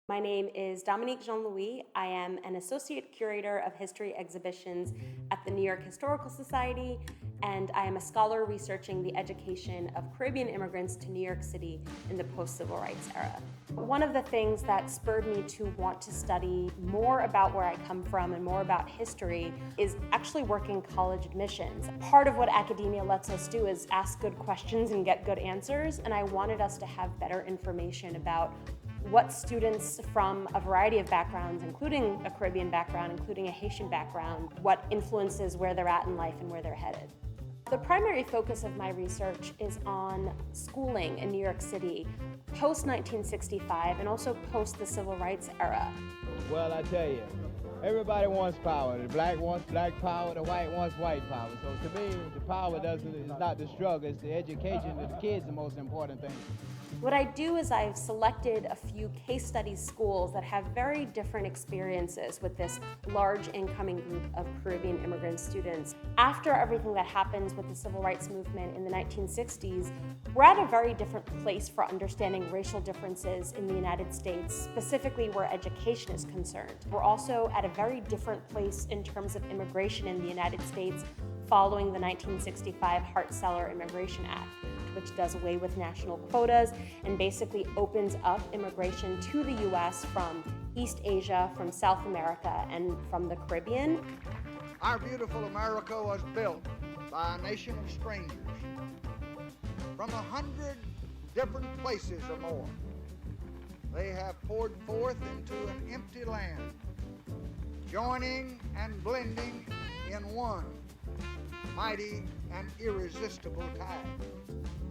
My name is Domonique Jean-Louis. I am an Associate Curator of History Exhibitions at the New York Historical Society, and I am a scholar researching the education of Caribbean immigrants to New York City in the post-civil rights era. One of the things that spurred me to want to study more about where I come from and more about history is actually working college admissions. Part of what academia lets us do is ask good questions and get good answers, and I wanted us to have better information about what students from a variety of backgrounds, including a Caribbean background, including a Haitian background, what influences where they're at in life and where they're headed. The primary focus of my research is on schooling in New York City, post-1965 and also post the civil rights era. Well, I tell you, everybody wants power. The black wants black power, the white wants white power. So to me, the power is not the struggle, it's the education of the kids the most important thing. What I do is I've selected a few case study schools that have very different experiences with this large incoming group of Caribbean immigrant students. After everything that happens with the civil rights movement in the 1960s, we're at a very different place for understanding racial differences in the United States, specifically where education is concerned. We're also at a very different place in terms of immigration in the United States following the 1965 Hart-Celler Immigration Act, which does away with national quotas and basically opens up immigration to the U.S. from East Asia, from South America, and from the Caribbean. Our beautiful America was built by a nation of strangers from 100 different places or more. They have poured forth into an empty land, joining and blending in one mighty and irresistible tide.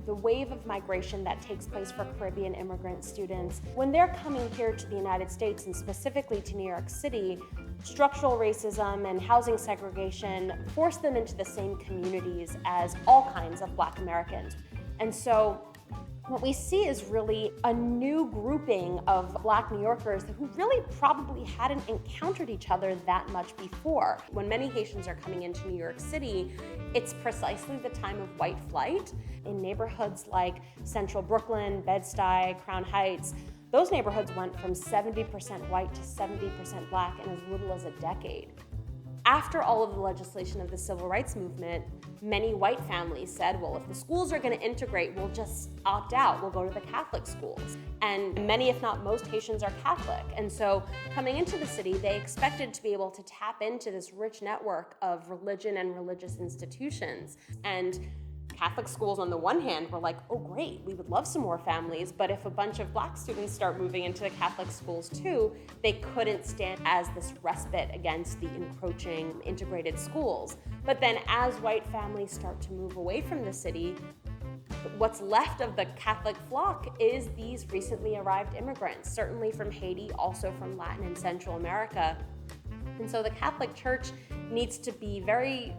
The wave of migration that takes place for Caribbean immigrant students, when they're coming here to the United States and specifically to New York City, structural racism and housing segregation force them into the same communities as all kinds of Black Americans. And so what we see is really a new grouping of Black New Yorkers who really probably hadn't encountered each other that much before. When many Haitians are coming into New York City, it's precisely the time of white flight. In neighborhoods like Central Brooklyn, Bed-Stuy, Crown Heights, those neighborhoods went from 70% white to 70% Black in as little as a decade. After all of the legislation of the civil rights movement, many white families said, well, if the schools are going to integrate, we'll just opt out. We'll go to the Catholic schools. And many, if not most, Haitians are Catholic. And so coming into the city, they expected to be able to tap into this rich network of religion and religious institutions. And Catholic schools on the one hand were like, oh great, we would love some more families, but if a bunch of Black students start moving into the Catholic schools too, they couldn't stand as this respite against the encroaching integrated schools. But then as white families start to move away from the city, what's left of the Catholic flock is these recently arrived immigrants, certainly from Haiti, also from Latin and Central America. And so the Catholic Church needs to be very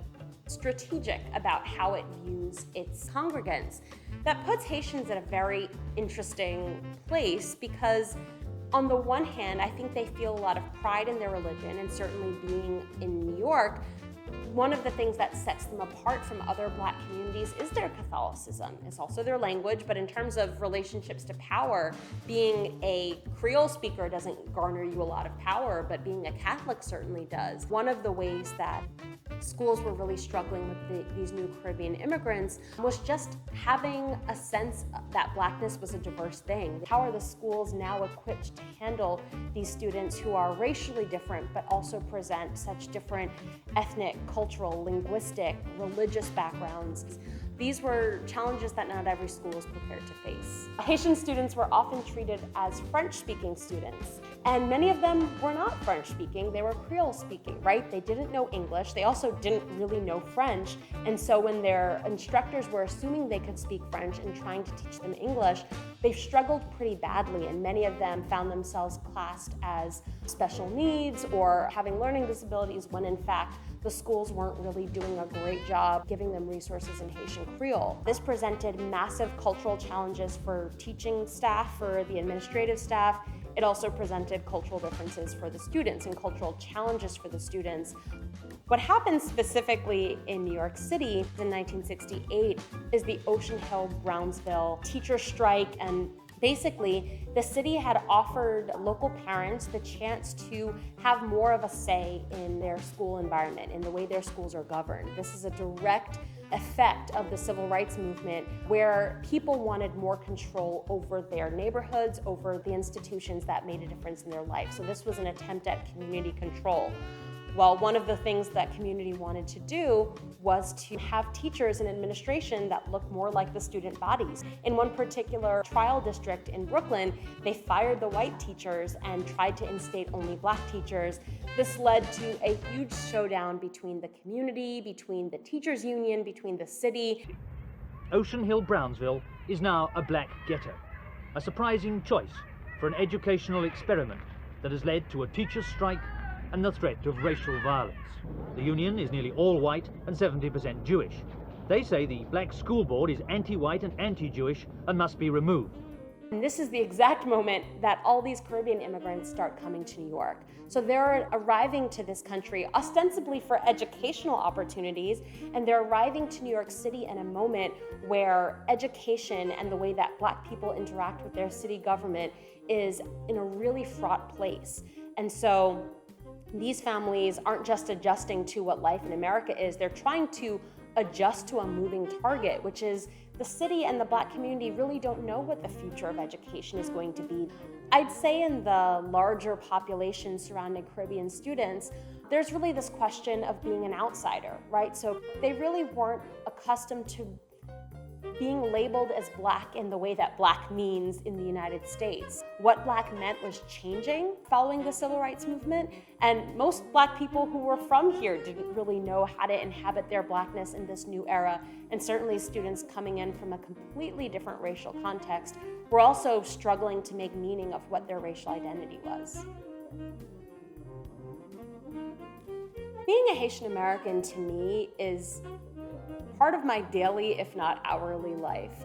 strategic about how it views its congregants. That puts Haitians in a very interesting place because on the one hand, I think they feel a lot of pride in their religion, and certainly being in New York, one of the things that sets them apart from other Black communities is their Catholicism. It's also their language, but in terms of relationships to power, being a Creole speaker doesn't garner you a lot of power, but being a Catholic certainly does. One of the ways that schools were really struggling with these new Caribbean immigrants was just having a sense that Blackness was a diverse thing. How are the schools now equipped to handle these students who are racially different but also present such different ethnic, cultural, linguistic, religious backgrounds? These were challenges that not every school was prepared to face. Haitian students were often treated as French-speaking students, and many of them were not French-speaking, they were Creole-speaking, right? They didn't know English, they also didn't really know French, and so when their instructors were assuming they could speak French and trying to teach them English, they struggled pretty badly, and many of them found themselves classed as special needs or having learning disabilities when in fact the schools weren't really doing a great job giving them resources in Haitian Creole. This presented massive cultural challenges for teaching staff, for the administrative staff. It also presented cultural differences for the students and cultural challenges for the students. What happened specifically in New York City in 1968 is the Ocean Hill-Brownsville teacher strike and Basically, the city had offered local parents the chance to have more of a say in their school environment, in the way their schools are governed. This is a direct effect of the civil rights movement where people wanted more control over their neighborhoods, over the institutions that made a difference in their life. So this was an attempt at community control. Well, one of the things that community wanted to do was to have teachers and administration that looked more like the student bodies. In one particular trial district in Brooklyn, they fired the white teachers and tried to instate only black teachers. This led to a huge showdown between the community, between the teachers union, between the city. Ocean Hill, Brownsville is now a black ghetto, a surprising choice for an educational experiment that has led to a teachers' strike and the threat of racial violence. The union is nearly all white and 70% Jewish. They say the black school board is anti-white and anti-Jewish and must be removed. And this is the exact moment that all these Caribbean immigrants start coming to New York. So they're arriving to this country ostensibly for educational opportunities, and they're arriving to New York City in a moment where education and the way that black people interact with their city government is in a really fraught place. And so these families aren't just adjusting to what life in America is, they're trying to adjust to a moving target, which is the city and the black community really don't know what the future of education is going to be. I'd say in the larger population surrounding Caribbean students, there's really this question of being an outsider, right? So they really weren't accustomed to being labeled as black in the way that black means in the United States. What black meant was changing following the civil rights movement, and most black people who were from here didn't really know how to inhabit their blackness in this new era, and certainly students coming in from a completely different racial context were also struggling to make meaning of what their racial identity was. Being a Haitian American to me is part of my daily, if not hourly life.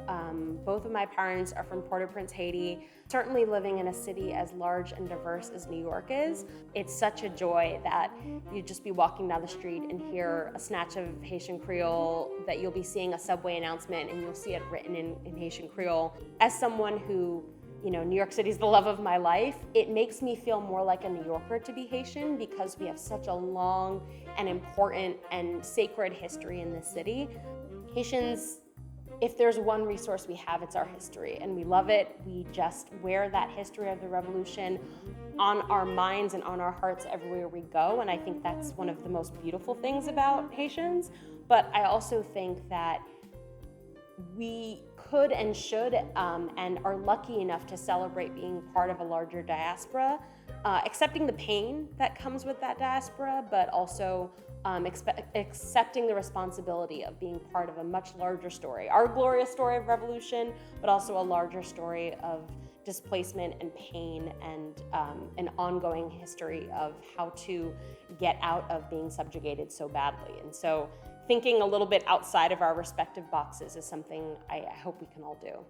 Both of my parents are from Port-au-Prince, Haiti. Certainly living in a city as large and diverse as New York is, it's such a joy that you'd just be walking down the street and hear a snatch of Haitian Creole, that you'll be seeing a subway announcement and you'll see it written in Haitian Creole. As someone who, New York City is the love of my life, it makes me feel more like a New Yorker to be Haitian because we have such a long and important and sacred history in this city. Haitians, if there's one resource we have, it's our history, and we love it. We just wear that history of the revolution on our minds and on our hearts everywhere we go, and I think that's one of the most beautiful things about Haitians. But I also think that we could and should and are lucky enough to celebrate being part of a larger diaspora, accepting the pain that comes with that diaspora, but also accepting the responsibility of being part of a much larger story, our glorious story of revolution, but also a larger story of displacement and pain and an ongoing history of how to get out of being subjugated so badly. And so thinking a little bit outside of our respective boxes is something I hope we can all do.